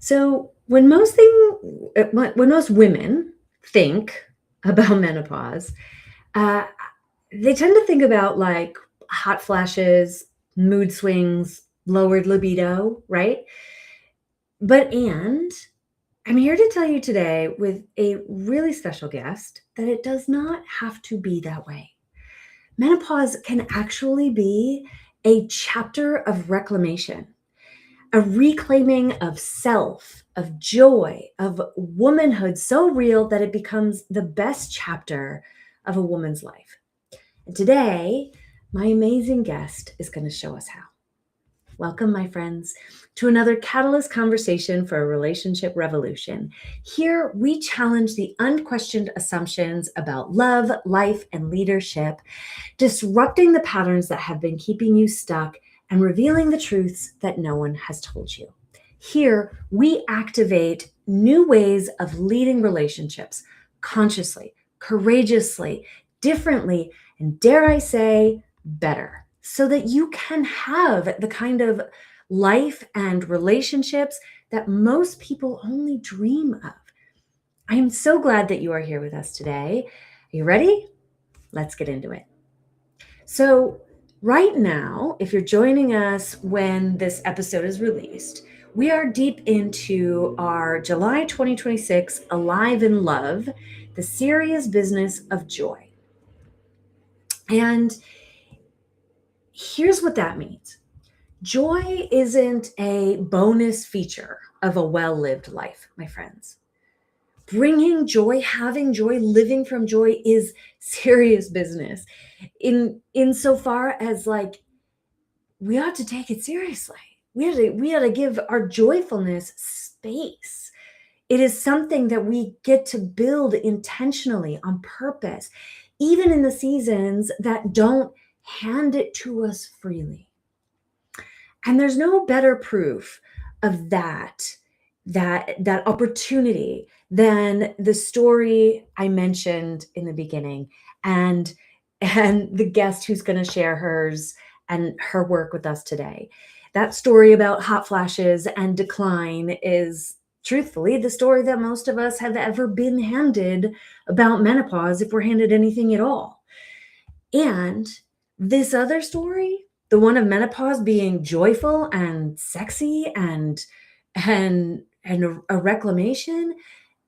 So when most women think about menopause, uh, they tend to think about like hot flashes, mood swings, lowered libido, right? And I'm here to tell you today with a really special guest that it does not have to be that way. Menopause can actually be a chapter of reclamation, a reclaiming of self, of joy, of womanhood so real that it becomes the best chapter of a woman's life. And today, my amazing guest is going to show us how. Welcome, my friends, to another Catalyst conversation for a relationship revolution. Here, we challenge the unquestioned assumptions about love, life, and leadership, disrupting the patterns that have been keeping you stuck and revealing the truths that no one has told you. Here, we activate new ways of leading relationships consciously, courageously, differently, and dare I say, better, so that you can have the kind of life and relationships that most people only dream of. I am so glad that you are here with us today. Are you ready? Let's get into it. So, right now, if you're joining us when this episode is released, we are deep into our July 2026 Alive in Love, the serious business of joy. And here's what that means. Joy isn't a bonus feature of a well-lived life, my friends. Bringing joy, having joy, living from joy is serious business. Insofar as like we ought to take it seriously. We ought to give our joyfulness space. It is something that we get to build intentionally on purpose, even in the seasons that don't hand it to us freely. And there's no better proof of that opportunity than the story I mentioned in the beginning and the guest who's going to share hers and her work with us today. That story about hot flashes and decline is truthfully the story that most of us have ever been handed about menopause, if we're handed anything at all. And this other story, the one of menopause being joyful and sexy and a reclamation,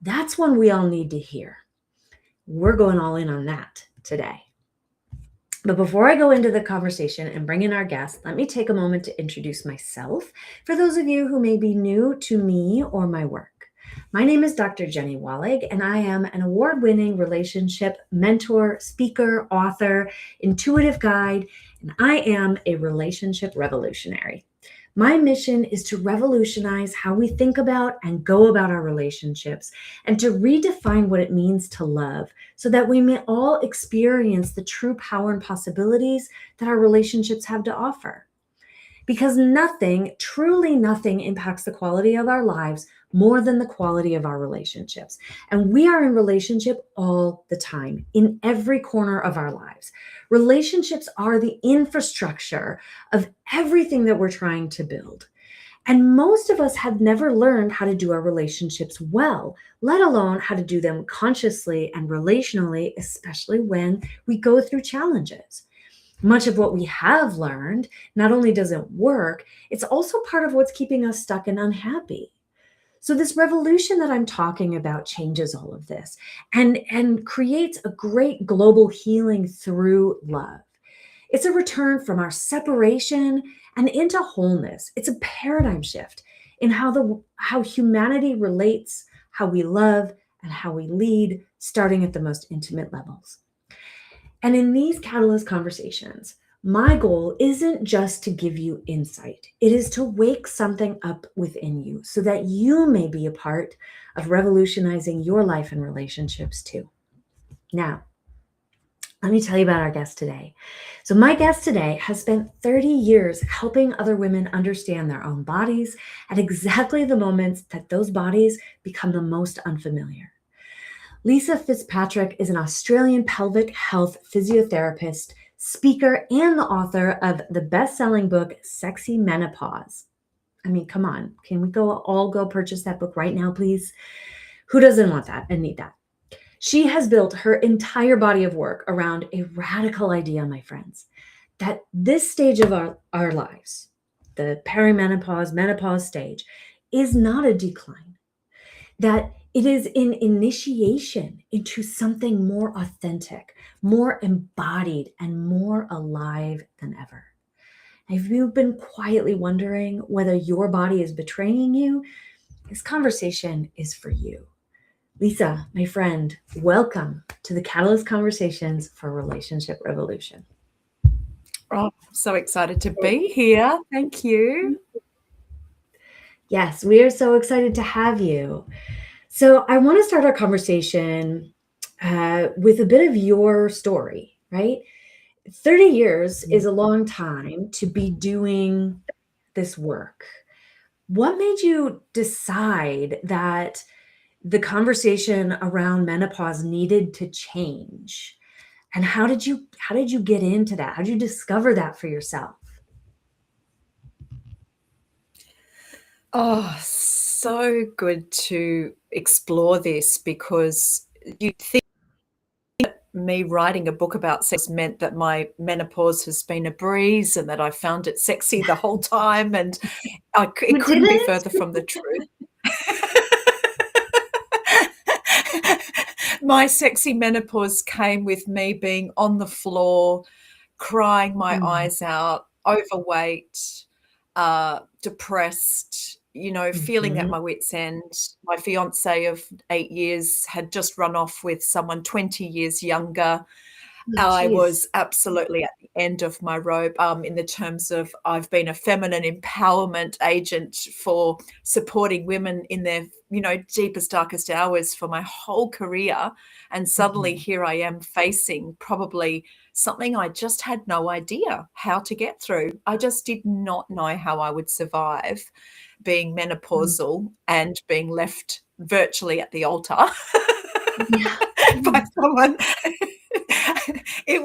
that's one we all need to hear. We're going all in on that today. But before I go into the conversation and bring in our guest, let me take a moment to introduce myself for those of you who may be new to me or my work. My name is Dr. Jeni Wahlig, and I am an award-winning relationship mentor, speaker, author, intuitive guide, and I am a relationship revolutionary. My mission is to revolutionize how we think about and go about our relationships and to redefine what it means to love so that we may all experience the true power and possibilities that our relationships have to offer. Because nothing, truly nothing, impacts the quality of our lives more than the quality of our relationships. And we are in relationship all the time, in every corner of our lives. Relationships are the infrastructure of everything that we're trying to build. And most of us have never learned how to do our relationships well, let alone how to do them consciously and relationally, especially when we go through challenges. Much of what we have learned not only doesn't work, it's also part of what's keeping us stuck and unhappy. So this revolution that I'm talking about changes all of this and creates a great global healing through love. It's a return from our separation and into wholeness. It's a paradigm shift in how humanity relates, how we love, and how we lead, starting at the most intimate levels. And in these Catalyst conversations, my goal isn't just to give you insight. It is to wake something up within you so that you may be a part of revolutionizing your life and relationships too. Now, let me tell you about our guest today. So my guest today has spent 30 years helping other women understand their own bodies at exactly the moments that those bodies become the most unfamiliar. Lisa Fitzpatrick is an Australian pelvic health physiotherapist, speaker, and the author of the best-selling book, Sexy Menopause. I mean, come on, can we all go purchase that book right now, please? Who doesn't want that and need that? She has built her entire body of work around a radical idea, my friends, that this stage of our lives, the perimenopause, menopause stage, is not a decline, that it is an initiation into something more authentic, more embodied, and more alive than ever. If you've been quietly wondering whether your body is betraying you, this conversation is for you. Lisa, my friend, welcome to the Catalyst Conversations for Relationship Revolution. Oh, I'm so excited to be here. Thank you. Yes, we are so excited to have you. So I want to start our conversation with a bit of your story, right? 30 years is a long time to be doing this work. What made you decide that the conversation around menopause needed to change? And how did you get into that? How did you discover that for yourself? Oh, so good to explore this, because you think that me writing a book about sex meant that my menopause has been a breeze and that I found it sexy the whole time, and it couldn't be further from the truth. My sexy menopause came with me being on the floor, crying my eyes out, overweight, depressed, feeling at my wit's end. My fiance of 8 years had just run off with someone 20 years younger. I was absolutely at the end of my rope, in the terms of I've been a feminine empowerment agent for supporting women in their, deepest, darkest hours for my whole career. And suddenly here I am facing probably something I just had no idea how to get through. I just did not know how I would survive being menopausal and being left virtually at the altar by someone. It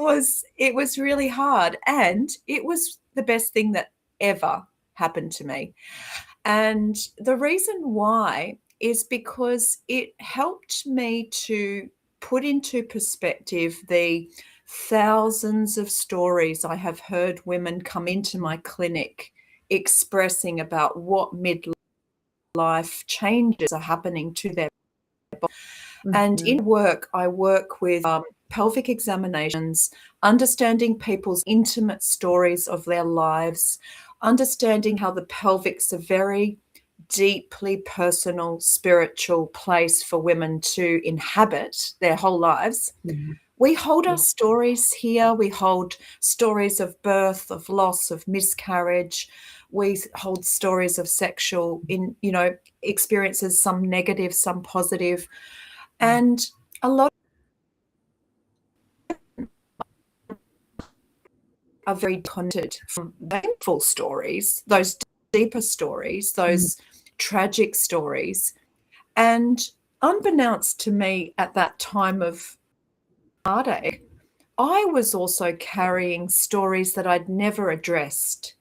was really hard, and it was the best thing that ever happened to me. And the reason why is because it helped me to put into perspective the thousands of stories I have heard women come into my clinic expressing about what midlife changes are happening to their body. And in work, I work with pelvic examinations, understanding people's intimate stories of their lives, understanding how the pelvic's a very deeply personal, spiritual place for women to inhabit their whole lives. We hold our stories here. We hold stories of birth, of loss, of miscarriage. We hold stories of sexual experiences, some negative, some positive. And a lot are very content from painful stories, those deeper stories, those tragic stories. And unbeknownst to me at that time of heartache, I was also carrying stories that I'd never addressed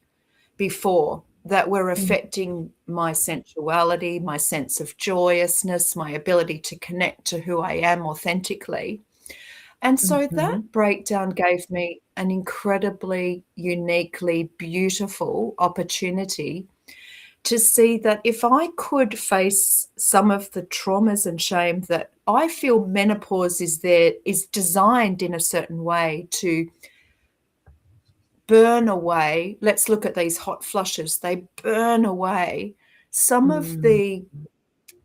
before that were affecting my sensuality, my sense of joyousness, my ability to connect to who I am authentically. And so that breakdown gave me an incredibly, uniquely beautiful opportunity to see that if I could face some of the traumas and shame that I feel menopause is designed in a certain way to burn away. Let's look at these hot flushes. They burn away some of the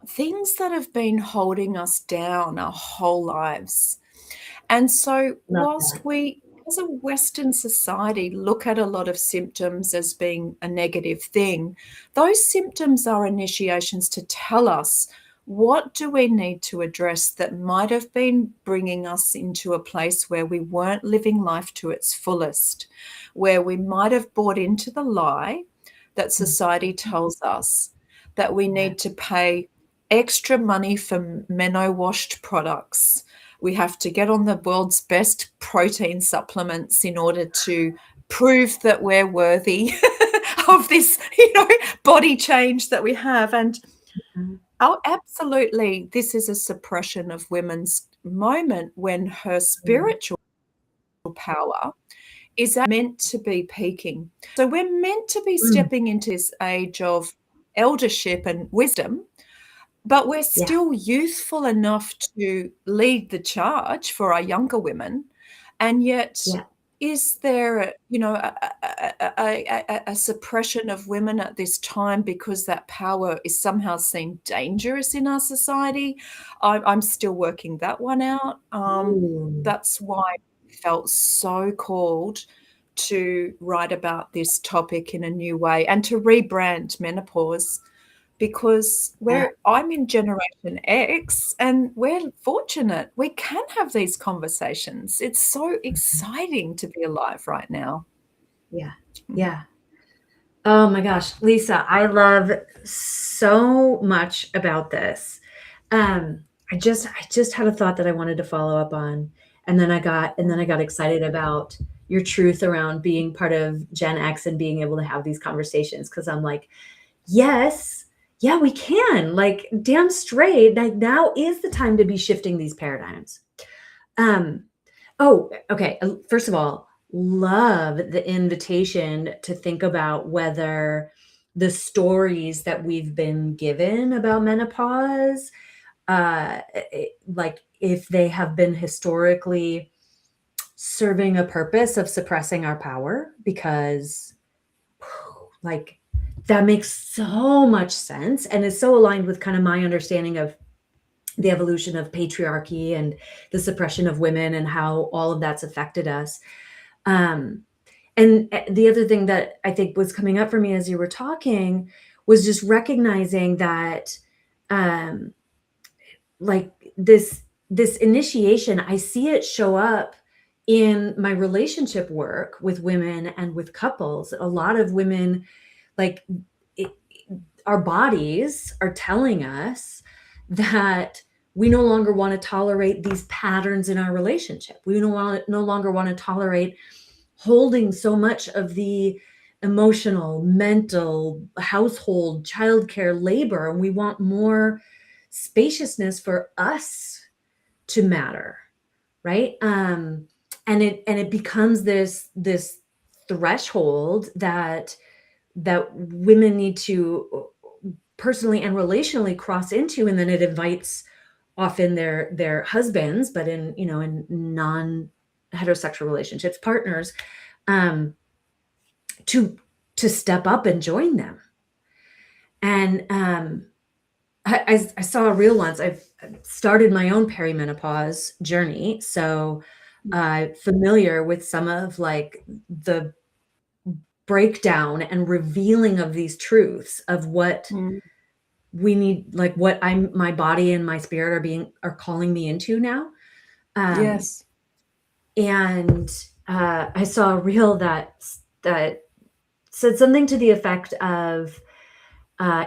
things that have been holding us down our whole lives. And so whilst we, as a Western society, look at a lot of symptoms as being a negative thing, those symptoms are initiations to tell us what do we need to address that might have been bringing us into a place where we weren't living life to its fullest, where we might have bought into the lie that society tells us that we need to pay extra money for meno-washed products. We have to get on the world's best protein supplements in order to prove that we're worthy of this, body change that we have. And absolutely, this is a suppression of women's moment when her spiritual power is meant to be peaking. So we're meant to be stepping into this age of eldership and wisdom, but we're still youthful enough to lead the charge for our younger women. And yet, is there, a suppression of women at this time because that power is somehow seen dangerous in our society? I'm still working that one out. That's why I felt so called to write about this topic in a new way and to rebrand menopause, because I'm in Generation X and we're fortunate. We can have these conversations. It's so exciting to be alive right now. Yeah. Oh my gosh, Lisa, I love so much about this. I just had a thought that I wanted to follow up on, and then I got excited about your truth around being part of Gen X and being able to have these conversations, because I'm like, yes, yeah, we can. Like, damn straight, like, now is the time to be shifting these paradigms. Oh, okay. First of all, love the invitation to think about whether the stories that we've been given about menopause, like if they have been historically serving a purpose of suppressing our power, because like that makes so much sense and is so aligned with kind of my understanding of the evolution of patriarchy and the suppression of women and how all of that's affected us. And the other thing that I think was coming up for me as you were talking was just recognizing that, like this initiation, I see it show up in my relationship work with women and with couples. A lot of women, like our bodies are telling us that we no longer want to tolerate these patterns in our relationship. We no longer want to tolerate holding so much of the emotional, mental, household, childcare, labor, and we want more spaciousness for us to matter, right? And it becomes this threshold that women need to personally and relationally cross into, and then it invites often their husbands, but in non-heterosexual relationships, partners, to step up and join them. And I saw a reel once. I've started my own perimenopause journey, so familiar with some of like the breakdown and revealing of these truths of what we need, like what my body and my spirit are calling me into now. Yes. And I saw a reel that said something to the effect of,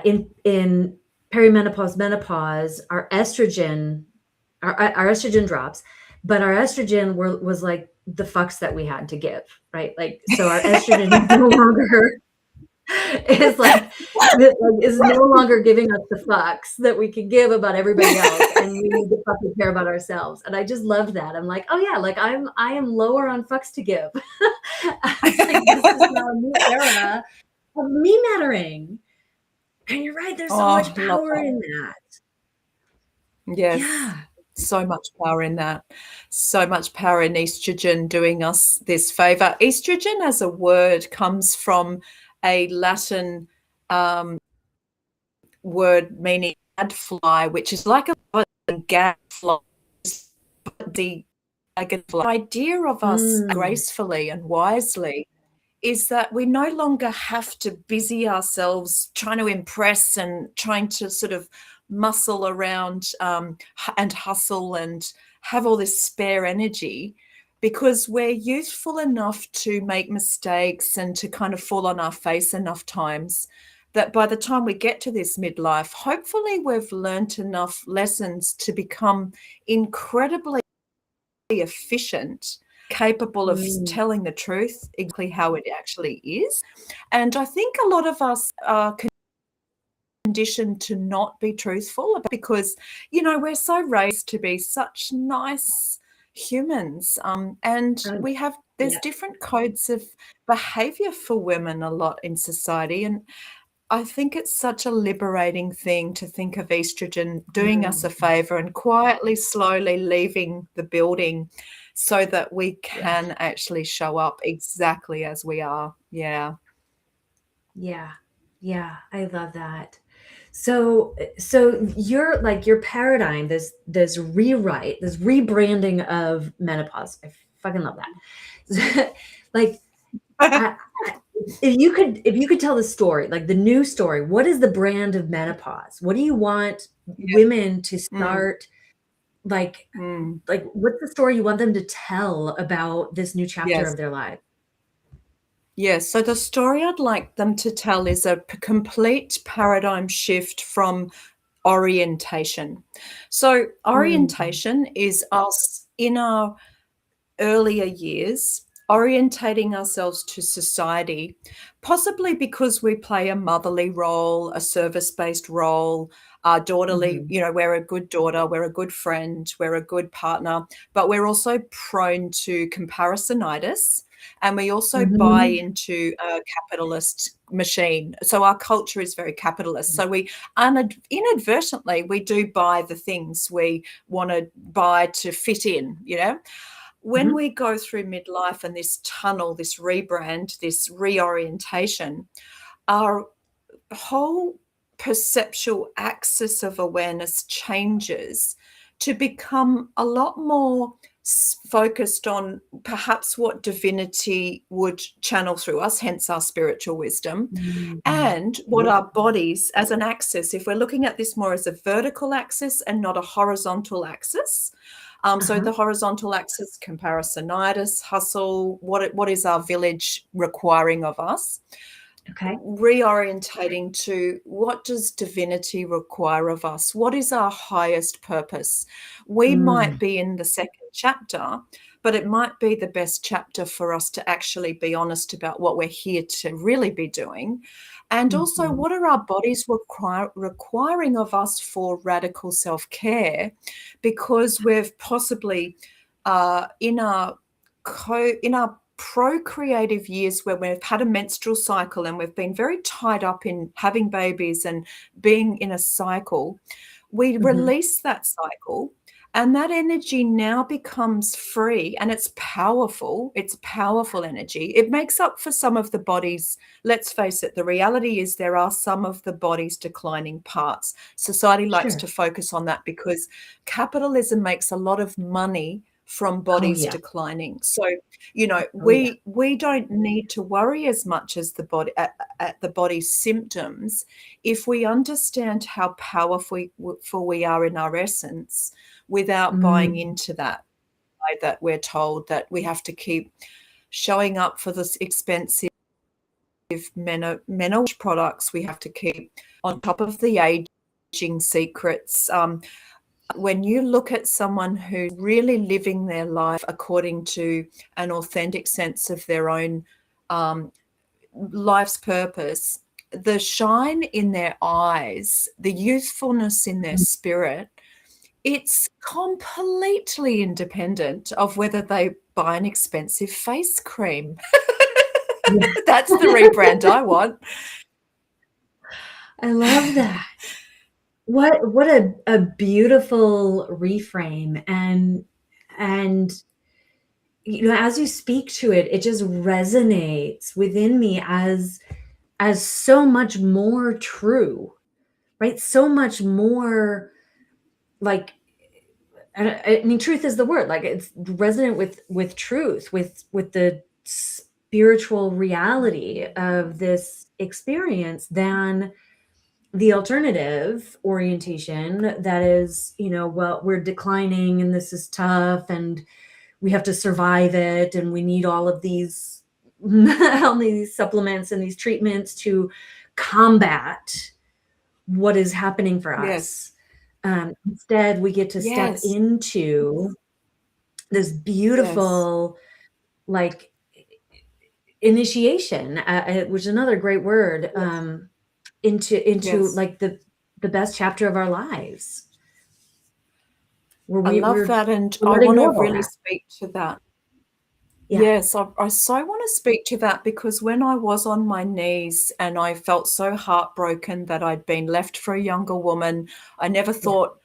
in perimenopause, menopause, our estrogen drops, but our estrogen was like the fucks that we had to give, right? Like, so our estrogen no longer is no longer giving us the fucks that we can give about everybody else, and we need to fucking care about ourselves. And I just love that. I'm like, oh yeah, like I am lower on fucks to give. It's like, this is now a new era of me mattering. And you're right, there's so much power in that. Yes. Yeah. So much power in that. So much power in estrogen doing us this favor. Estrogen as a word comes from a Latin word meaning gadfly, which is like a gadfly. The idea of us gracefully and wisely is that we no longer have to busy ourselves trying to impress and trying to sort of muscle around and hustle and have all this spare energy, because we're youthful enough to make mistakes and to kind of fall on our face enough times that by the time we get to this midlife, hopefully we've learned enough lessons to become incredibly efficient capable of telling the truth, exactly how it actually is. And I think a lot of us are conditioned to not be truthful because, we're so raised to be such nice humans. And there's different codes of behavior for women a lot in society. And I think it's such a liberating thing to think of estrogen doing us a favor and quietly, slowly leaving the building so that we can actually show up exactly as we are. Yeah. Yeah. Yeah. I love that. So your paradigm, this rewrite, this rebranding of menopause. I fucking love that. Like, if you could tell the story, like the new story, what is the brand of menopause? What do you want women to start? Like what's the story you want them to tell about this new chapter of their life? Yes. So the story I'd like them to tell is a complete paradigm shift from orientation. So orientation is us in our earlier years orientating ourselves to society, possibly because we play a motherly role, a service-based role, daughterly, we're a good daughter, we're a good friend, we're a good partner, but we're also prone to comparisonitis. And we also buy into a capitalist machine. So our culture is very capitalist. So we inadvertently, we do buy the things we want to buy to fit in, When we go through midlife and this tunnel, this rebrand, this reorientation, our whole perceptual axis of awareness changes to become a lot more focused on perhaps what divinity would channel through us, hence our spiritual wisdom, and what our bodies as an axis, if we're looking at this more as a vertical axis and not a horizontal axis. So the horizontal axis, comparisonitis, hustle, what is our village requiring of us? Okay. Reorientating to what does divinity require of us? What is our highest purpose? We might be in the second chapter, but it might be the best chapter for us to actually be honest about what we're here to really be doing. And also, what are our bodies requiring of us for radical self-care? Because we've possibly in our procreative years where we've had a menstrual cycle and we've been very tied up in having babies and being in a cycle, we release that cycle. And that energy now becomes free and it's powerful. It's powerful energy. It makes up for some of the body's, let's face it, the reality is there are some of the body's declining parts. Society likes to focus on that because capitalism makes a lot of money from bodies declining. So, we don't need to worry as much as the body at the body's symptoms if we understand how powerful we are in our essence without buying into that we're told that we have to keep showing up for this expensive menopause products. We have to keep on top of the aging secrets. When you look at someone who's really living their life according to an authentic sense of their own life's purpose, the shine in their eyes, the youthfulness in their spirit, it's completely independent of whether they buy an expensive face cream. That's the rebrand I want. I love that. What a beautiful reframe. And as you speak to it, it just resonates within me as so much more true, right? So much more like, I mean, truth is the word. Like, it's resonant with truth, with the spiritual reality of this experience than the alternative orientation that is, well, we're declining and this is tough and we have to survive it and we need all of these all these supplements and these treatments to combat what is happening for us. Instead, we get to step into this beautiful like initiation, which is another great word, into Yes. like the best chapter of our lives, where I love we're that, and I letting want go to of all really that. speak to that. Yeah. Yes, I so want to speak to that, because when I was on my knees and I felt so heartbroken that I'd been left for a younger woman, I never Yeah. thought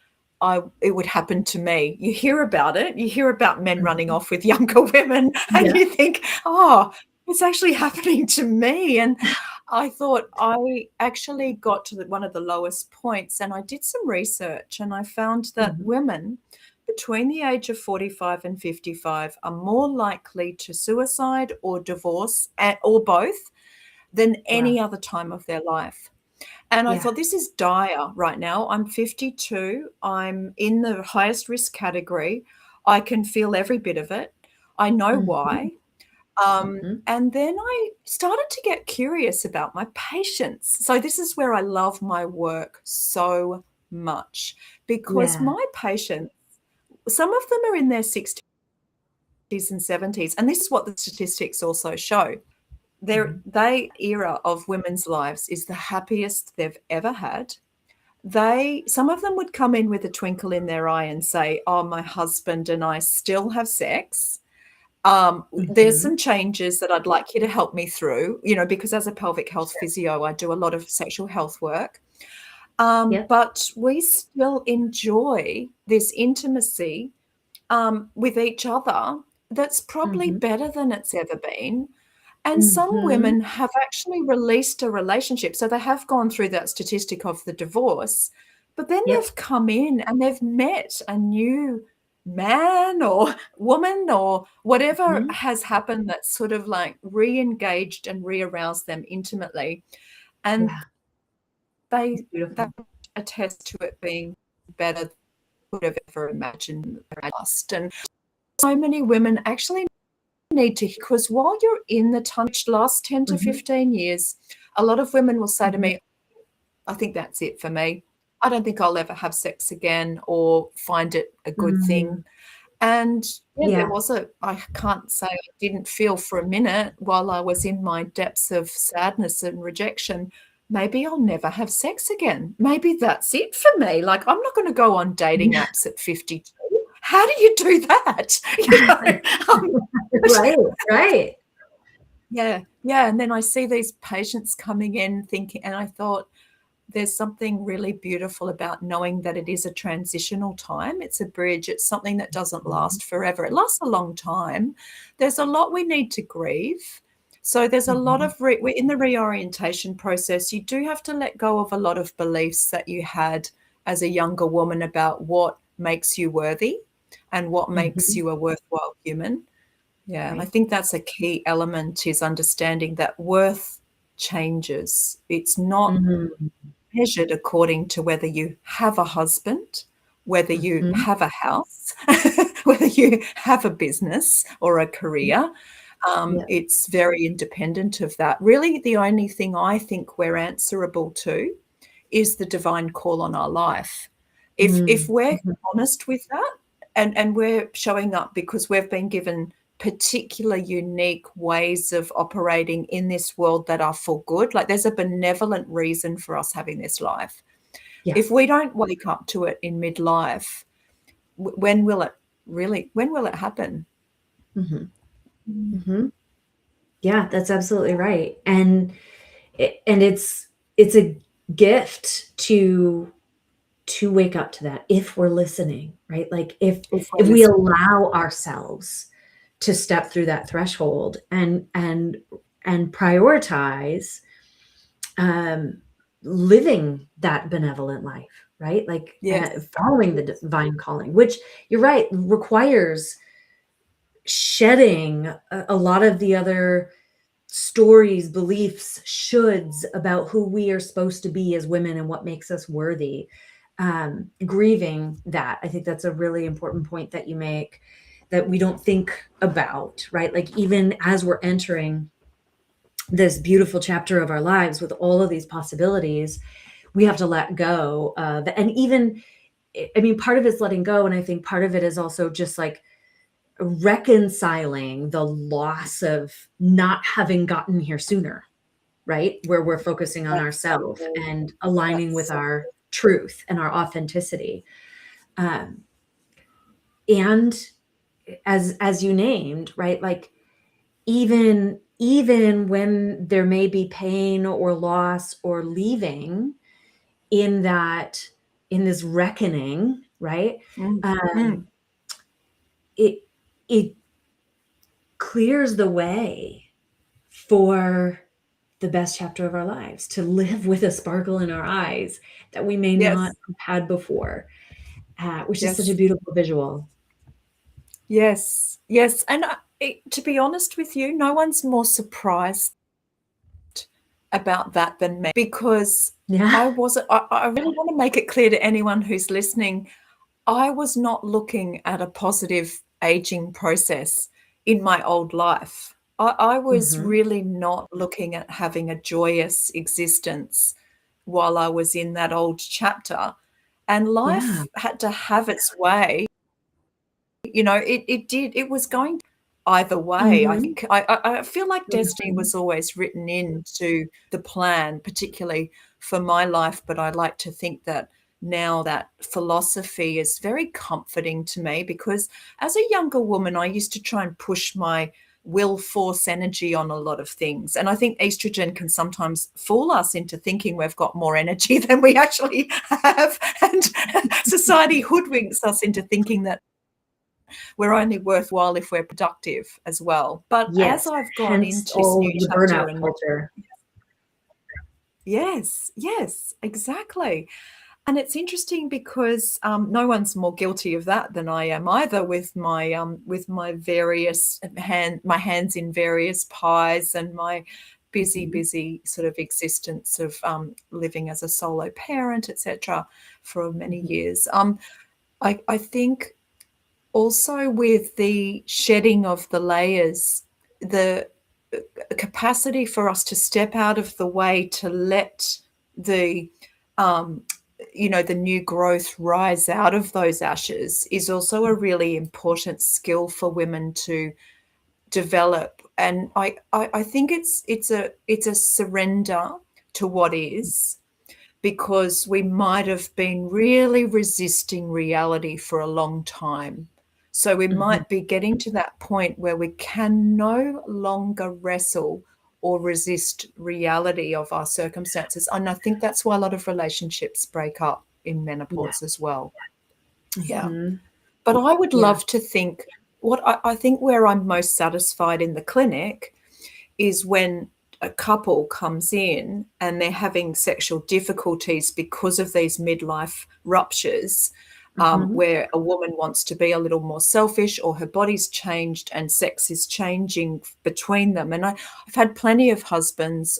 it would happen to me. You hear about it, you hear about men running Mhm. off with younger women, and Yeah. you think, oh, it's actually happening to me. And I thought I actually got to one of the lowest points, and I did some research, and I found that Mhm. women between the age of 45 and 55 are more likely to suicide or divorce, or both, than Wow. any other time of their life. And I Yeah. thought, this is dire right now. I'm 52. I'm in the highest risk category. I can feel every bit of it. I know Mhm. why. Mhm. And then I started to get curious about my patients. So this is where I love my work so much, because Yeah. my patients, some of them are in their 60s and 70s, and this is what the statistics also show. Mhm. They era of women's lives is the happiest they've ever had. Some of them would come in with a twinkle in their eye and say, oh, my husband and I still have sex. There's Mhm. some changes that I'd like you to help me through, because as a pelvic health Sure. physio, I do a lot of sexual health work. Yep. But we still enjoy this intimacy with each other that's probably Mhm. better than it's ever been. And some Mhm. women have actually released a relationship. So they have gone through that statistic of the divorce, but then Yep. they've come in and they've met a new man or woman or whatever Mhm. has happened that's sort of like re-engaged and re-aroused them intimately. And Yeah. It's they beautiful. attest to it being better than they could have ever imagined in the past. And so many women actually need to, because while you're in the tunnel, which lasts 10 to Mhm. 15 years, a lot of women will say to Mhm. me, I think that's it for me. I don't think I'll ever have sex again or find it a good Mm. thing. And yeah, Yeah. I can't say I didn't feel for a minute while I was in my depths of sadness and rejection. Maybe I'll never have sex again. Maybe that's it for me. Like, I'm not going to go on dating Yeah. apps at 52. How do you do that? Right. Right. Yeah, yeah. And then I see these patients coming in thinking, and I thought, there's something really beautiful about knowing that it is a transitional time. It's a bridge. It's something that doesn't Mhm. last forever. It lasts a long time. There's a lot we need to grieve. So there's a lot Mhm. of in the reorientation process, you do have to let go of a lot of beliefs that you had as a younger woman about what makes you worthy and what makes Mhm. you a worthwhile human. Yeah, and I Right. think that's a key element, is understanding that worth changes. It's not Mhm. measured according to whether you have a husband, whether you Mhm. have a house, whether you have a business or a career. Yeah. It's very independent of that. Really, the only thing I think we're answerable to is the divine call on our life. If Mm. we're Mhm. honest with that, and we're showing up because we've been given particular unique ways of operating in this world that are for good, like there's a benevolent reason for us having this life. Yeah. If we don't wake up to it in midlife, when will it happen? Mhm. Mhm. Yeah, that's absolutely right. And it's a gift to wake up to that if we're listening, right? Like If we're if we listening. allow ourselves to step through that threshold and prioritize um living that benevolent life, right? Like Yes. following the divine calling, which you're right, requires shedding a lot of the other stories, beliefs, shoulds about who we are supposed to be as women and what makes us worthy. Grieving that. I think that's a really important point that you make, that we don't think about, right? Like even as we're entering this beautiful chapter of our lives with all of these possibilities, we have to let go of, and even, I mean, part of it's letting go. And I think part of it is also just like reconciling the loss of not having gotten here sooner, right? Where we're focusing on ourselves and aligning with our truth and our authenticity. And as you named, right? Like even when there may be pain or loss or leaving in this reckoning, right? It clears the way for the best chapter of our lives, to live with a sparkle in our eyes that we may not have had before, which is such a beautiful visual. Yes. And to be honest with you, no one's more surprised about that than me, because I really want to make it clear to anyone who's listening, I was not looking at a positive aging process in my old life. I was really not looking at having a joyous existence while I was in that old chapter. And life had to have its way. You know, it was going either way. I think I feel like destiny was always written into the plan, particularly for my life, but I like to think that now that philosophy is very comforting to me, because as a younger woman, I used to try and push my will force energy on a lot of things. And I think estrogen can sometimes fool us into thinking we've got more energy than we actually have. And society hoodwinks us into thinking that we're only worthwhile if we're productive as well. But as I've gone into this new chapter and culture. Yes, exactly. And it's interesting because no one's more guilty of that than I am either, with my various my hands in various pies and my busy sort of existence of living as a solo parent, etc., for many years. I think also with the shedding of the layers, the capacity for us to step out of the way to let the the new growth rise out of those ashes is also a really important skill for women to develop. And I think it's a surrender to what is, because we might have been really resisting reality for a long time. So we might be getting to that point where we can no longer wrestle or resist reality of our circumstances. And I think that's why a lot of relationships break up in menopause as well. But I would love to think, what I think where I'm most satisfied in the clinic is when a couple comes in and they're having sexual difficulties because of these midlife ruptures, where a woman wants to be a little more selfish, or her body's changed and sex is changing between them. And I've had plenty of husbands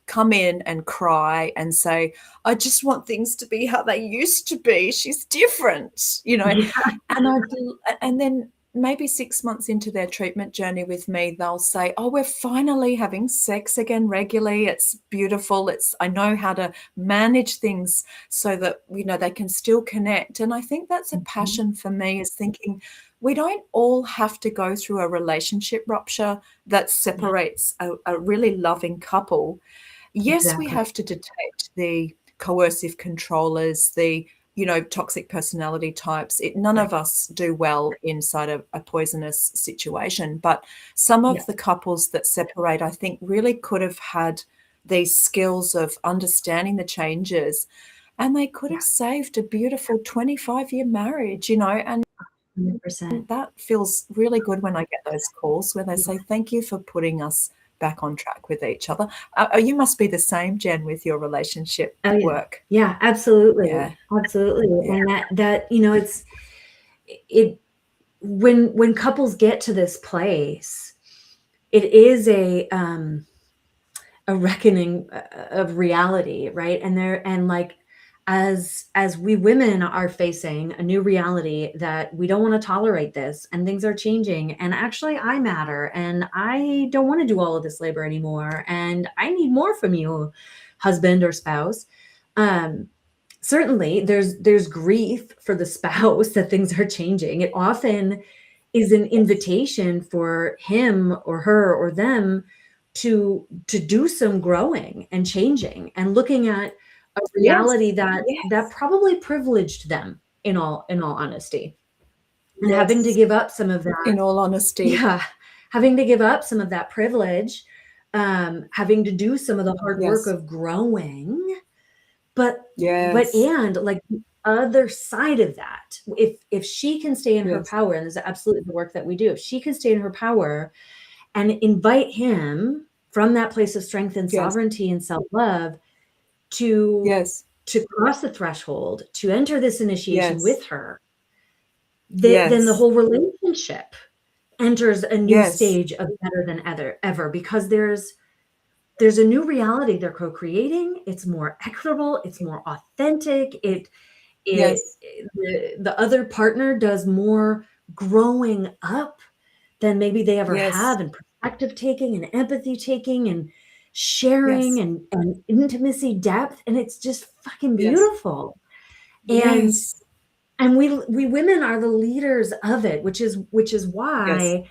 come in and cry and say, I just want things to be how they used to be. She's different, you know. And then maybe 6 months into their treatment journey with me, they'll say, oh, we're finally having sex again regularly. It's beautiful. I know how to manage things so that, you know, they can still connect. And I think that's a passion for me, is thinking we don't all have to go through a relationship rupture that separates a really loving couple. Yes, we have to detect the coercive controllers, the toxic personality types. None of us do well inside a poisonous situation. But some of the couples that separate, I think, really could have had these skills of understanding the changes, and they could have saved a beautiful 25-year marriage, and 100%. that feels really good when I get those calls where they say, thank you for putting us back on track with each other. You must be the same, Jen, with your relationship work. Yeah, absolutely. Absolutely. And that it's when couples get to this place, it is a reckoning of reality, right? And like as we women are facing a new reality that we don't want to tolerate this, and things are changing, and actually I matter, and I don't want to do all of this labor anymore, and I need more from you, husband or spouse. Certainly there's grief for the spouse that things are changing. It often is an invitation for him or her or them to do some growing and changing and looking at a reality Yes. that Yes. probably privileged them, in all honesty, and having to Yes. give up some of that. In all honesty. Yeah, having to give up some of that privilege, having to do some of the hard work Yes. of growing, but Yes. and like the other side of that, if she can stay in her Yes. power, and there's absolutely the work that we do, if she can stay in her power and invite him from that place of strength and Yes. sovereignty and self-love to Yes. cross the threshold, to enter this initiation Yes. with her, then the Yes. whole relationship enters a new Yes. stage of better than ever, because there's a new reality they're co-creating. It's more equitable, it's more authentic. Yes. The other partner does more growing up than maybe they ever Yes. have, and perspective taking and empathy taking and sharing Yes. and intimacy depth, and it's just fucking Yes. beautiful. And Yes. we women are the leaders of it, which is Yes. why,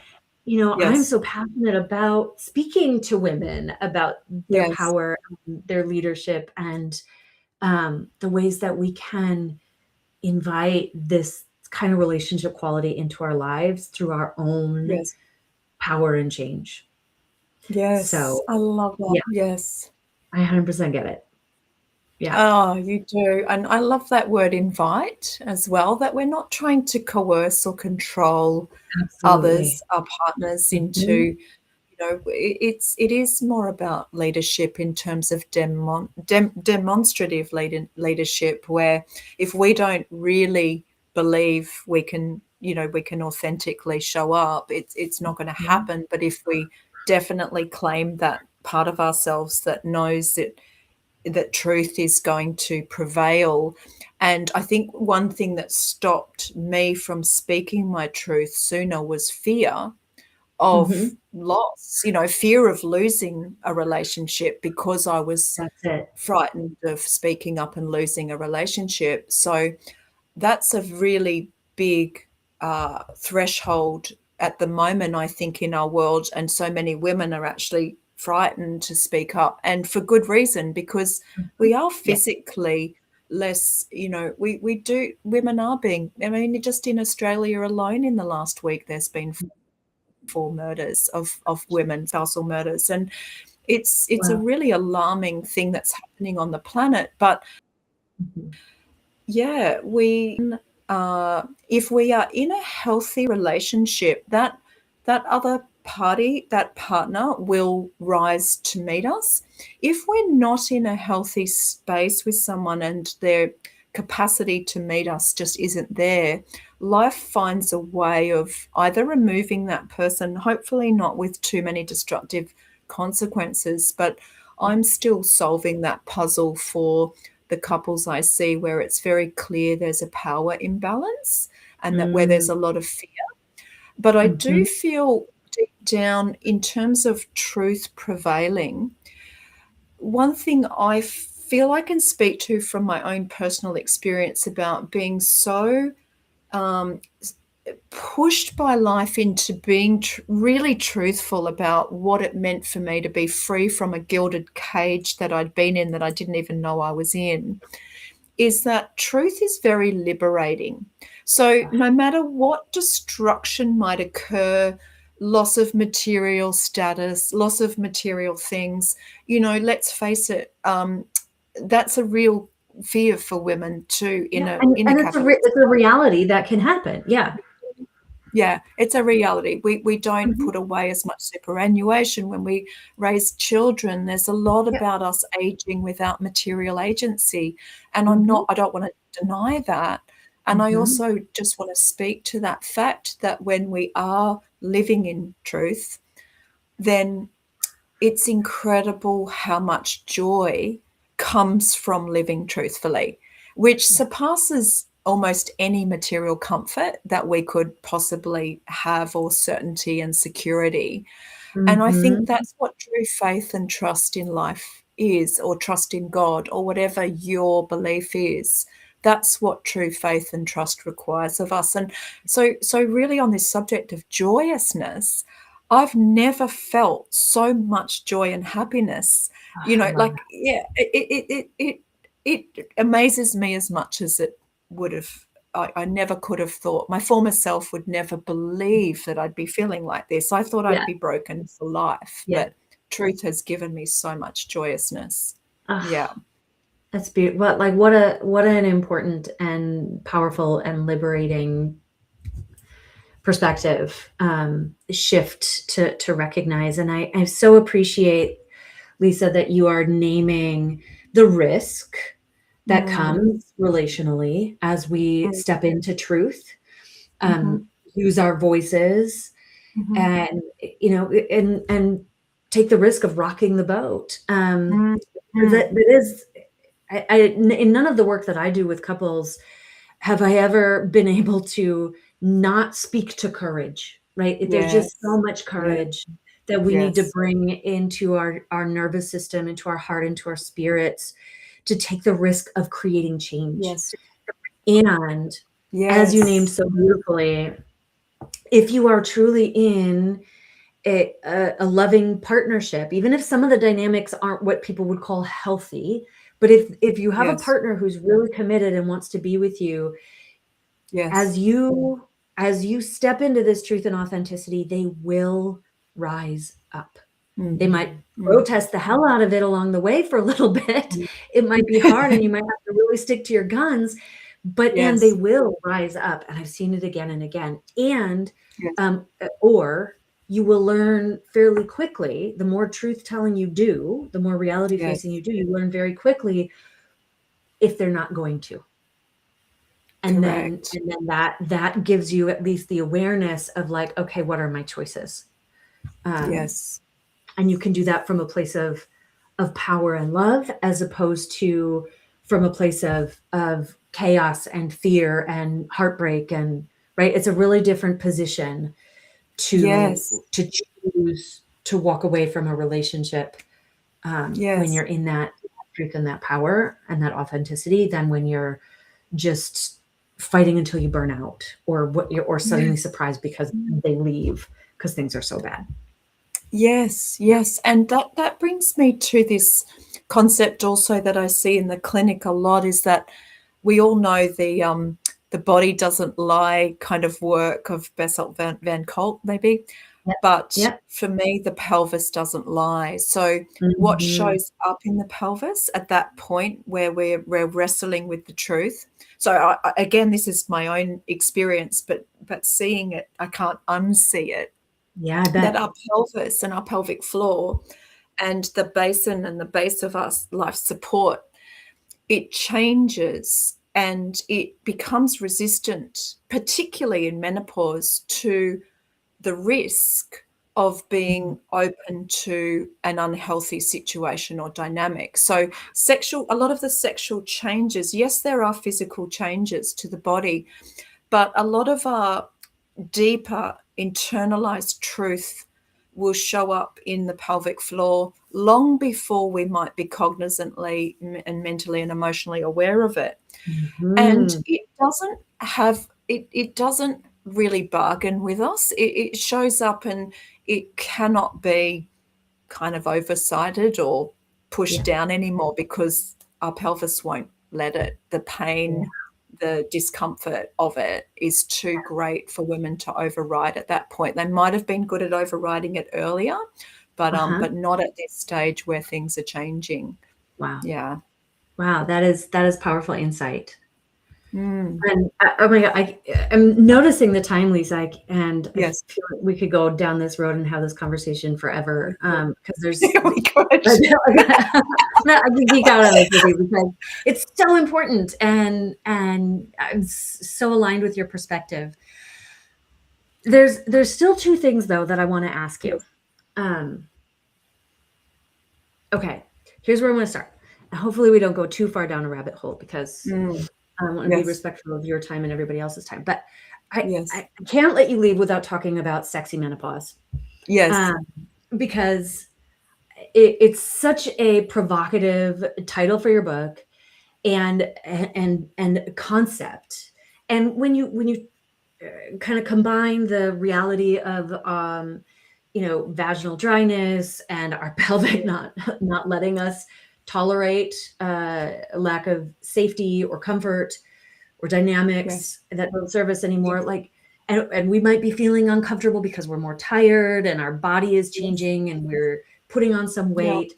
I'm Yes. so passionate about speaking to women about their Yes. power, their leadership, and the ways that we can invite this kind of relationship quality into our lives through our own Yes. power and change. Yes. So, I love that. yeah, Yes. I 100% get it. Yeah, Oh, you do. And I love that word invite as well, that we're not trying to coerce or control others, absolutely. our partners, Mhm, into, it is more about leadership in terms of demonstrative leadership, where if we don't really believe we can authentically show up, it's not going to mhm, happen. But if we definitely claim that part of ourselves that knows that truth is going to prevail. And I think one thing that stopped me from speaking my truth sooner was fear of mhm. loss, fear of losing a relationship, because I was That's it. frightened of speaking up and losing a relationship. So that's a really big threshold at the moment, I think, in our world. And so many women are actually frightened to speak up, and for good reason, because Mhm. we are Yeah. physically less, women are being, I mean, just in Australia alone in the last week, there's been 4 murders of women, spousal murders. And it's a Wow. really alarming thing that's happening on the planet. But Mhm. yeah, if we are in a healthy relationship, that other party, that partner, will rise to meet us. If we're not in a healthy space with someone and their capacity to meet us just isn't there, life finds a way of either removing that person, hopefully not with too many destructive consequences. But I'm still solving that puzzle for the couples I see where it's very clear there's a power imbalance, and that where there's Mm, a lot of fear. But I do mhm, feel deep down, in terms of truth prevailing, one thing I feel I can speak to from my own personal experience about being so um, pushed by life into being really truthful about what it meant for me to be free from a gilded cage that I'd been in, that I didn't even know I was in, is that truth is very liberating. So no matter what destruction might occur, loss of material status, loss of material things, let's face it, that's a real fear for women too, in yeah, a and in a capitalist. it's a reality that can happen. Yeah. Yeah, it's a reality. We don't Mhm. put away as much superannuation when we raise children. There's a lot Yep. about us aging without material agency. And Mhm, I don't want to deny that. And I mhm, also just want to speak to that fact that when we are living in truth, then it's incredible how much joy comes from living truthfully, which yeah. surpasses almost any material comfort that we could possibly have, or certainty and security. And I think Mhm. that's what true faith and trust in life is, or trust in God, or whatever your belief is. that's what true faith and trust requires of us. And so really on this subject of joyousness, I've never felt so much joy and happiness. Oh, You I know, love like, that. yeah, it amazes me as much as it would have. I never could have thought, my former self would never believe that I'd be feeling like this. I thought I'd Yeah. be broken for life, Yeah. but truth has given me so much joyousness. Yeah. Oh, that's beautiful. What an important and powerful and liberating perspective shift to recognize. And I so appreciate, Lisa, that you are naming the risk that Mm, comes relationally as we mm, step into truth, mhm, use our voices, mhm, and and take the risk of rocking the boat. mm, That is, in none of the work that I do with couples have I ever been able to not speak to courage, right? There's just so yes. much Yeah. courage that we need to Yes. bring into our nervous system, into our heart, into our spirits, to take the risk of creating change. Yes. And as you named Yes. so beautifully, if you are truly in a loving partnership, even if some of the dynamics aren't what people would call healthy, but if you have a Yes. partner who's really committed and wants to be with you, Yes. as you step into this truth and authenticity, they will rise up. They Mm, might mm, protest the hell out of it along the way for a little bit. mm. It might be hard and you might have to really stick to your guns, and they Yes. will rise up. And I've seen it again and again. And Yes. or you will learn fairly quickly, the more truth telling you do, the more reality facing Yes. you do, you learn very quickly if they're not going to. Correct. And then that gives you at least the awareness of like, okay, what are my choices? Um, Yes. and you can do that from a place of power and love, as opposed to from a place of chaos and fear and heartbreak. And right, it's a really different position to Yes. choose to walk away from a relationship, when Yes. you're in that truth and that power and that authenticity, than when you're just fighting until you burn out, or suddenly Yes. surprised because they leave because things are so bad. Yes, yes. And that brings me to this concept also that I see in the clinic a lot, is that we all know the body doesn't lie kind of work of Bessel van Colt, maybe. Yep. But Yep. for me, the pelvis doesn't lie. So what Mhm. shows up in the pelvis at that point where we're wrestling with the truth. So again, this is my own experience, but seeing it, I can't unsee it, Yeah, I that bet. our pelvis and our pelvic floor and the basin and the base of our life support, it changes and it becomes resistant, particularly in menopause, to the risk of Mhm. being open to an unhealthy situation or dynamic. So a lot of the sexual changes, yes, there are physical changes to the body, but a lot of our deeper internalized truth will show up in the pelvic floor long before we might be cognizantly and mentally and emotionally aware of it. And Mhm. it doesn't really bargain with us. It shows up and it cannot be kind of oversighted or pushed Yeah. down anymore because our pelvis won't let it. The Yeah. pain, the discomfort of it is too great for women to override at that point. They might have been good at overriding it earlier, Uh-huh. but not at this stage where things are changing. Wow. Yeah. Wow, that is powerful insight. Mm. And oh my God, I'm noticing the time, Lisa, and I Yes. feel like we could go down this road and have this conversation forever. Because there's, Oh my gosh. I can geek out on this with you because it's so important, and I'm so aligned with your perspective. There's still two things though that I want to ask you. Yes. Um, okay, here's where I'm going to start. Hopefully, we don't go too far down a rabbit hole because Mm. I want to be Yes. respectful of your time and everybody else's time. But I, Yes. I can't let you leave without talking about sexy menopause, Yes. um, because it's such a provocative title for your book. and concept. And when you kind of combine the reality of vaginal dryness and our pelvic not letting us tolerate a lack of safety or comfort or dynamics that don't serve us anymore, like, and we might be feeling uncomfortable because we're more tired and our body is changing and we're putting on some weight.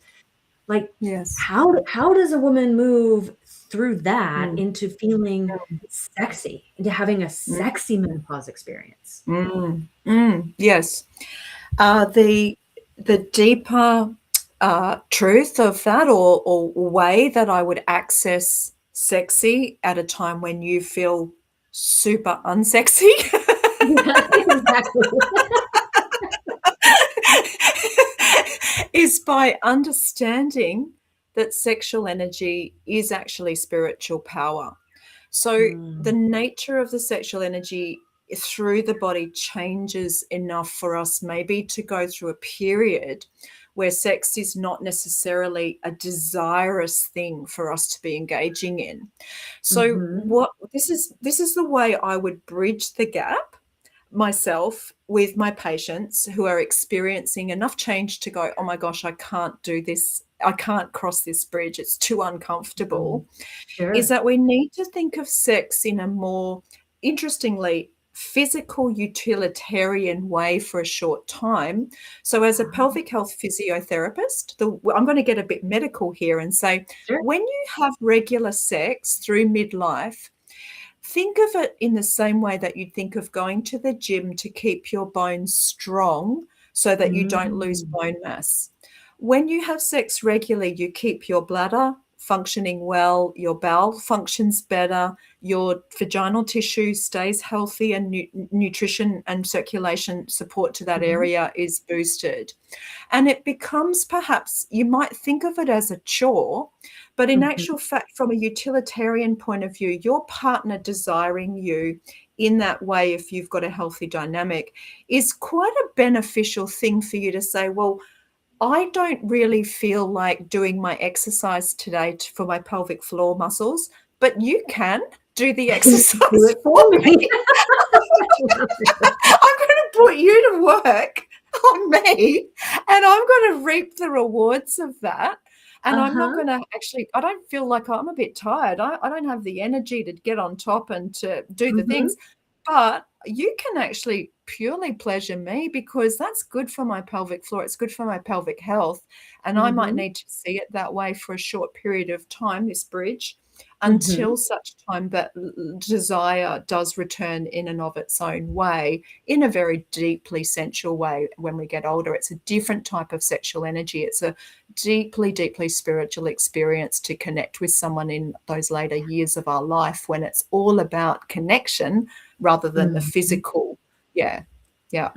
Like, how does a woman move through that into feeling sexy, into having a sexy menopause experience? Yes. The deeper truth of that, or way that I would access sexy at a time when you feel super unsexy. Exactly. Is by understanding that sexual energy is actually spiritual power. So the nature of the sexual energy through the body changes enough for us maybe to go through a period where sex is not necessarily a desirous thing for us to be engaging in. So this is the way I would bridge the gap myself with my patients who are experiencing enough change to go, oh my gosh, I can't do this. I can't cross this bridge. It's too uncomfortable. Is that we need to think of sex in a more, interestingly, physical utilitarian way for a short time. So as a pelvic health physiotherapist, I'm going to get a bit medical here and say, when you have regular sex through midlife, think of it in the same way that you think of going to the gym to keep your bones strong so that you don't lose bone mass. When you have sex regularly, you keep your bladder functioning well, your bowel functions better, your vaginal tissue stays healthy, and nutrition and circulation support to that area is boosted. And it becomes, perhaps, you might think of it as a chore, but in actual fact, from a utilitarian point of view, your partner desiring you in that way, if you've got a healthy dynamic, is quite a beneficial thing for you to say, well, I don't really feel like doing my exercise today for my pelvic floor muscles, but you can do the exercise do it for me. I'm going to put you to work on me, and I'm going to reap the rewards of that. And I'm not going to I don't feel like I'm a bit tired. I don't have the energy to get on top and to do the things, but you can actually purely pleasure me because that's good for my pelvic floor. It's good for my pelvic health. And I might need to see it that way for a short period of time, this bridge, until such time that desire does return in and of its own way, in a very deeply sensual way when we get older. It's a different type of sexual energy. It's a deeply, deeply spiritual experience to connect with someone in those later years of our life when it's all about connection rather than the physical. Yeah.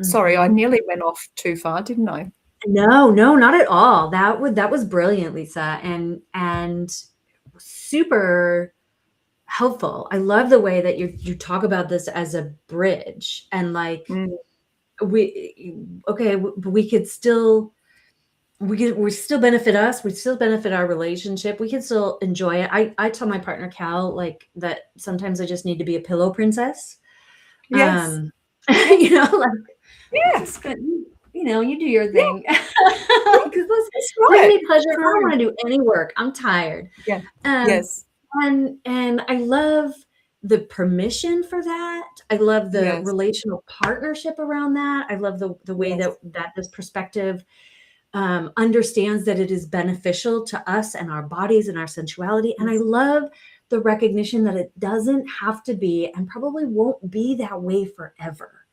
Sorry, I nearly went off too far, didn't I? No, not at all. That was brilliant, Lisa, and super helpful. I love the way that you talk about this as a bridge, and like we could still benefit us. We still benefit our relationship. We can still enjoy it. I tell my partner Cal like that sometimes I just need to be a pillow princess. Yes. Just you do your thing. Bring me pleasure. I don't want to do any work. I'm tired. Yeah. Yes. And I love the permission for that. I love the relational partnership around that. I love the way that this perspective understands that it is beneficial to us and our bodies and our sensuality. And I love the recognition that it doesn't have to be, and probably won't be that way forever.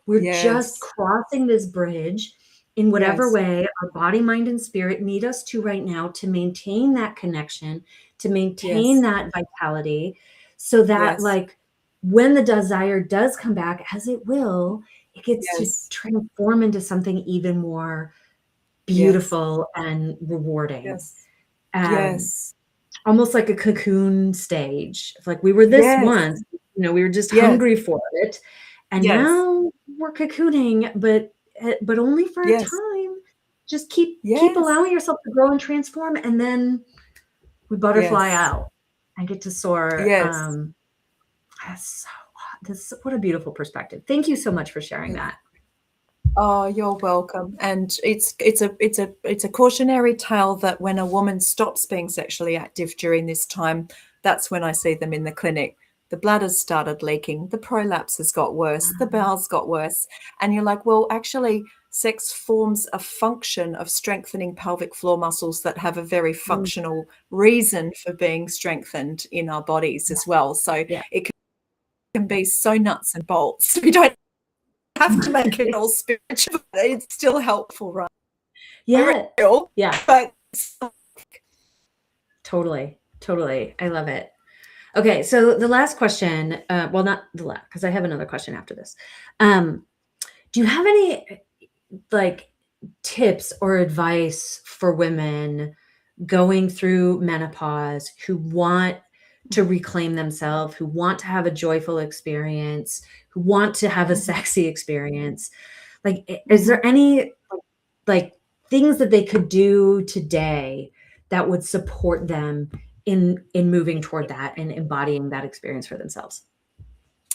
We're just crossing this bridge in whatever way our body, mind, and spirit need us to right now to maintain that connection, to maintain that vitality, so that like when the desire does come back, as it will, it gets to transform into something even more beautiful and rewarding. Almost like a cocoon stage. Like we were this once, we were just hungry for it. And now we're cocooning, but only for a time. Just keep allowing yourself to grow and transform, and then we butterfly out. I get to soar. Yes. That's what a beautiful perspective. Thank you so much for sharing that. Oh, you're welcome. And it's a cautionary tale that when a woman stops being sexually active during this time, that's when I see them in the clinic. The bladders started leaking, the prolapses got worse, the bowels got worse. And you're like, well, actually, sex forms a function of strengthening pelvic floor muscles that have a very Mm, functional reason for being strengthened in our bodies as well. So yeah. it can be so nuts and bolts. We don't have to make it all spiritual. It's still helpful, right? Yeah. Real, Yeah. but Totally. Totally. I love it. Okay. So the last question, well, not the last, because I have another question after this. Do you have any like tips or advice for women going through menopause who want to reclaim themselves, who want to have a joyful experience, who want to have a sexy experience? Like, is there any like things that they could do today that would support them in moving toward that and embodying that experience for themselves?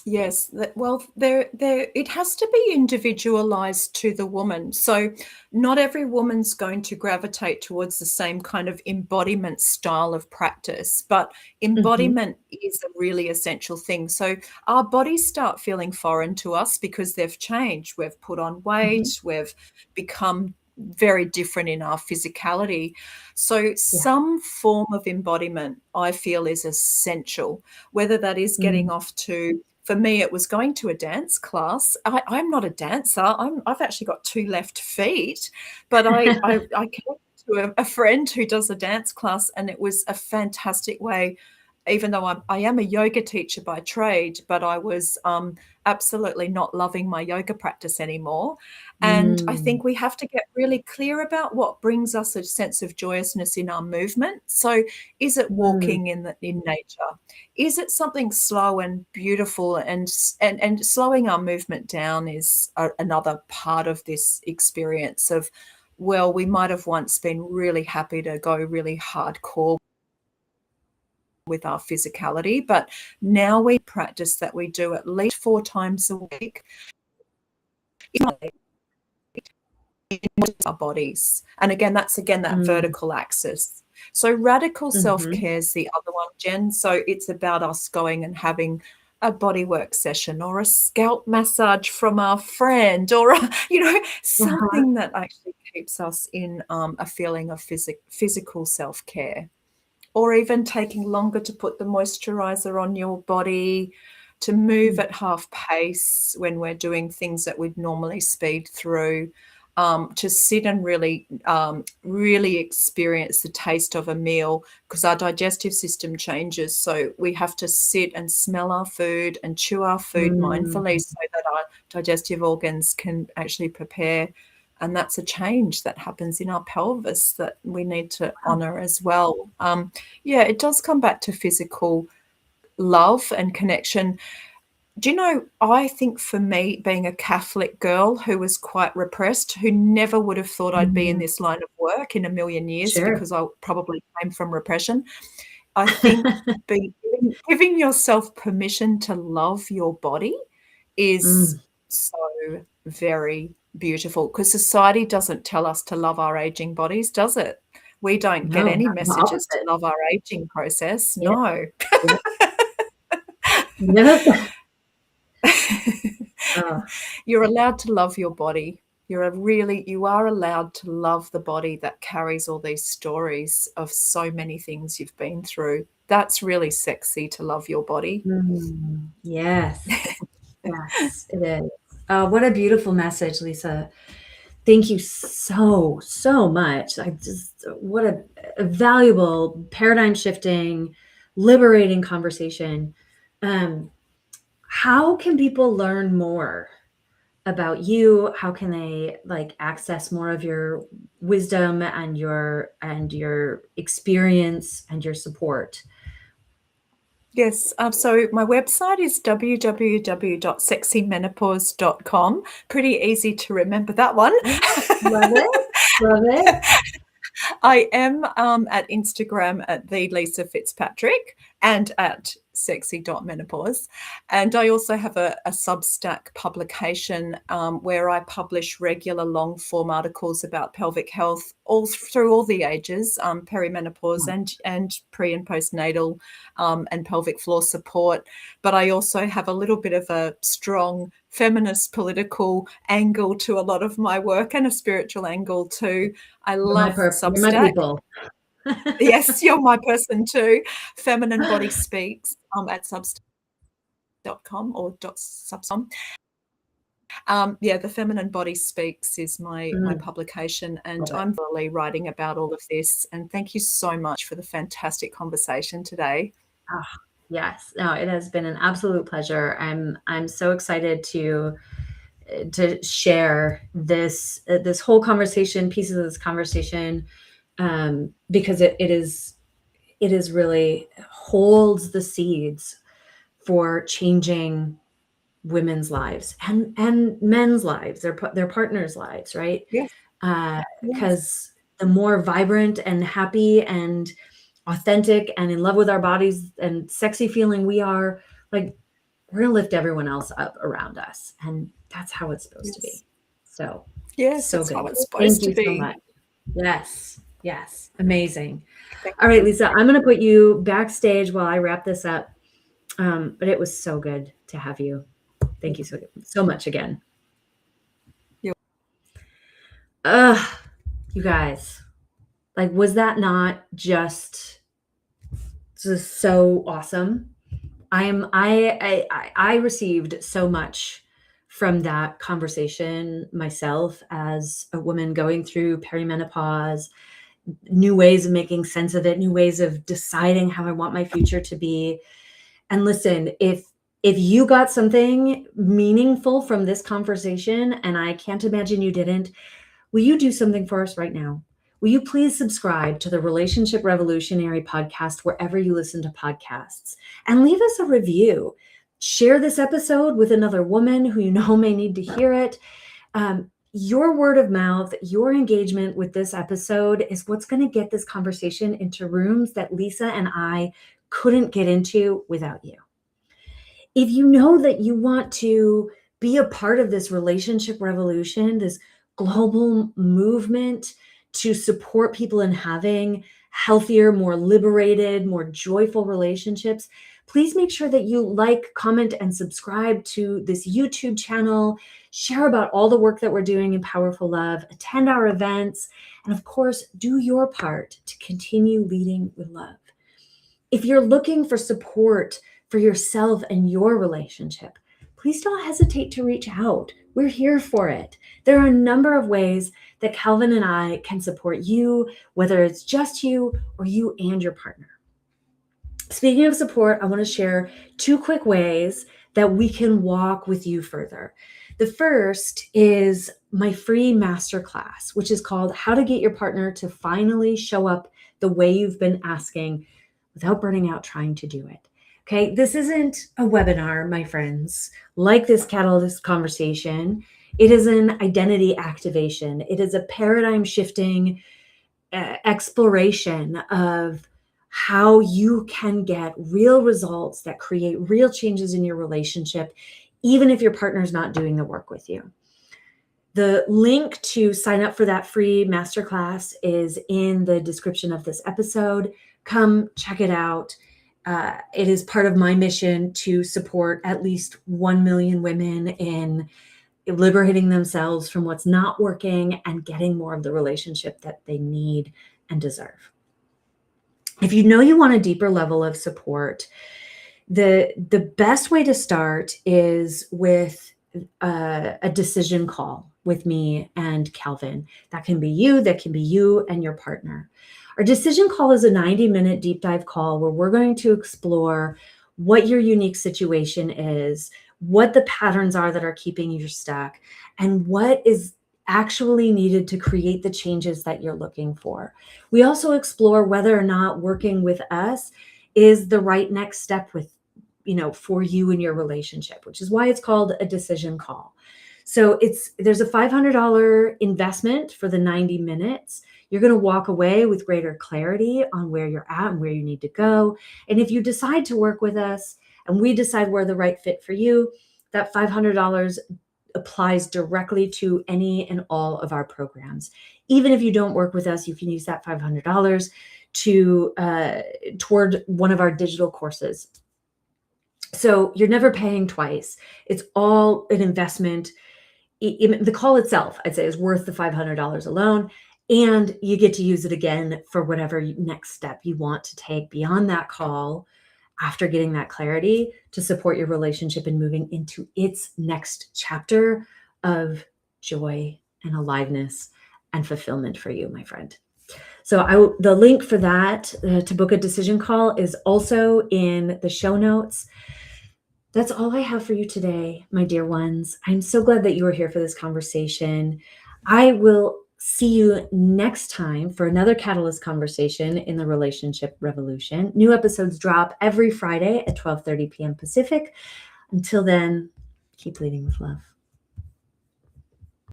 yes, well, it has to be individualized to the woman. So not every woman's going to gravitate towards the same kind of embodiment style of practice, but Mhm. embodiment is a really essential thing. So our bodies start feeling foreign to us because they've changed. We've put on Mhm. weight, we've become very different in our physicality. So Yeah. some form of embodiment, I feel, is essential, whether that is getting Mm. off to, for me, it was going to a dance class. I'm not a dancer. I've actually got two left feet, but I came to a friend who does a dance class, and it was a fantastic way. Even though I am a yoga teacher by trade, but I was absolutely not loving my yoga practice anymore. And I Mm. think we have to get really clear about what brings us a sense of joyousness in our movement. So, is it Mm. walking in nature? Is it something slow and beautiful, and slowing our movement down is another part of this experience of, well, we might have once been really happy to go really hardcore with our physicality, but now we practice that we do at least 4 times a week in our bodies. And again, that's that Mm. vertical axis. So radical Mhm. self-care is the other one, Jen. So it's about us going and having a bodywork session or a scalp massage from our friend, or Uh-huh. something that actually keeps us in a feeling of physical self-care, or even taking longer to put the moisturizer on your body, to move Mm. at half pace when we're doing things that we'd normally speed through, to sit and really experience the taste of a meal, because our digestive system changes. So we have to sit and smell our food and chew our food Mm. mindfully so that our digestive organs can actually prepare. And that's a change that happens in our pelvis that we need to honor as well. Yeah, it does come back to physical love and connection. Do you know, I think for me, being a Catholic girl who was quite repressed, who never would have thought I'd be in Mhm. this line of work in a million years Sure. because I probably came from repression, I think giving yourself permission to love your body is Mm. so very beautiful, because society doesn't tell us to love our aging bodies, does it? We don't get No, any not the messages to opposite. love our aging process. Yep. No. Yep. Yep. Oh, You're allowed to love your body. You are allowed to love the body that carries all these stories of so many things you've been through. That's really sexy, to love your body. yes. Yes, it is. What a beautiful message, Lisa. Thank you so, so much. What a valuable, paradigm shifting, liberating conversation. Um, how can people learn more about you? How can they like access more of your wisdom and your experience and your support? Yes. So my website is www.sexymenopause.com. Pretty easy to remember that one. Love it. Love it. I am at Instagram at the Lisa Fitzpatrick, and at sexy.menopause. And I also have a Substack publication where I publish regular long form articles about pelvic health through all the ages, perimenopause and pre and postnatal, and pelvic floor support. But I also have a little bit of a strong feminist political angle to a lot of my work, and a spiritual angle too. I love Substack. You're my people. Yes, you're my person too. Feminine Body Speaks at substack.com or .substom. The Feminine Body Speaks is my publication, and I'm really writing about all of this. And thank you so much for the fantastic conversation today. Oh, yes, no, it has been an absolute pleasure. I'm so excited to share this whole conversation, pieces of this conversation, because it is really holds the seeds for changing women's lives and men's lives, their partners' lives, right? Yes. Because the more vibrant and happy and authentic and in love with our bodies and sexy feeling we are, like, we're gonna lift everyone else up around us, and that's how it's supposed to be. So yes, so that's good. how it's supposed to be. Thank you so much. Yes, amazing. All right, Lisa, I'm gonna put you backstage while I wrap this up. But it was so good to have you. Thank you so much again. You guys, like, was that not just so awesome? I received so much from that conversation myself as a woman going through perimenopause, new ways of making sense of it, new ways of deciding how I want my future to be. And listen, if you got something meaningful from this conversation, and I can't imagine you didn't, will you do something for us right now? Will you please subscribe to the Relationship Revolutionary podcast wherever you listen to podcasts, and leave us a review? Share this episode with another woman who you know may need to hear it. Your word of mouth, your engagement with this episode is what's going to get this conversation into rooms that Lisa and I couldn't get into without you. If you know that you want to be a part of this relationship revolution, this global movement to support people in having healthier, more liberated, more joyful relationships, please make sure that you like, comment, and subscribe to this YouTube channel. Share about all the work that we're doing in Powerful Love, attend our events, and of course, do your part to continue leading with love. If you're looking for support for yourself and your relationship, please don't hesitate to reach out. We're here for it. There are a number of ways that Calvin and I can support you, whether it's just you or you and your partner. Speaking of support, I want to share 2 quick ways that we can walk with you further. The first is my free masterclass, which is called How to Get Your Partner to Finally Show Up the Way You've Been Asking without burning out trying to do it. Okay, this isn't a webinar, my friends, like this Catalyst conversation. It is an identity activation. It is a paradigm shifting exploration of how you can get real results that create real changes in your relationship, even if your partner's not doing the work with you. The link to sign up for that free masterclass is in the description of this episode. Come check it out. It is part of my mission to support at least 1 million women in liberating themselves from what's not working and getting more of the relationship that they need and deserve. If you know you want a deeper level of support, the best way to start is with a decision call with me and Calvin. That can be you and your partner. Our decision call is a 90-minute deep dive call where we're going to explore what your unique situation is, what the patterns are that are keeping you stuck, and what is actually needed to create the changes that you're looking for. We also explore whether or not working with us is the right next step for you and your relationship, which is why it's called a decision call. So there's a $500 investment for the 90 minutes. You're going to walk away with greater clarity on where you're at and where you need to go. And if you decide to work with us and we decide we're the right fit for you, that $500 applies directly to any and all of our programs. Even if you don't work with us, you can use that $500 to toward one of our digital courses. So you're never paying twice. It's all an investment. The call itself, I'd say, is worth the $500 alone. And you get to use it again for whatever next step you want to take beyond that call after getting that clarity to support your relationship and moving into its next chapter of joy and aliveness and fulfillment for you, my friend. So the link for that to book a decision call is also in the show notes. That's all I have for you today, my dear ones. I'm so glad that you were here for this conversation. I will see you next time for another Catalyst conversation in the Relationship Revolution. New episodes drop every Friday at 12:30 p.m. Pacific. Until then, keep leading with love.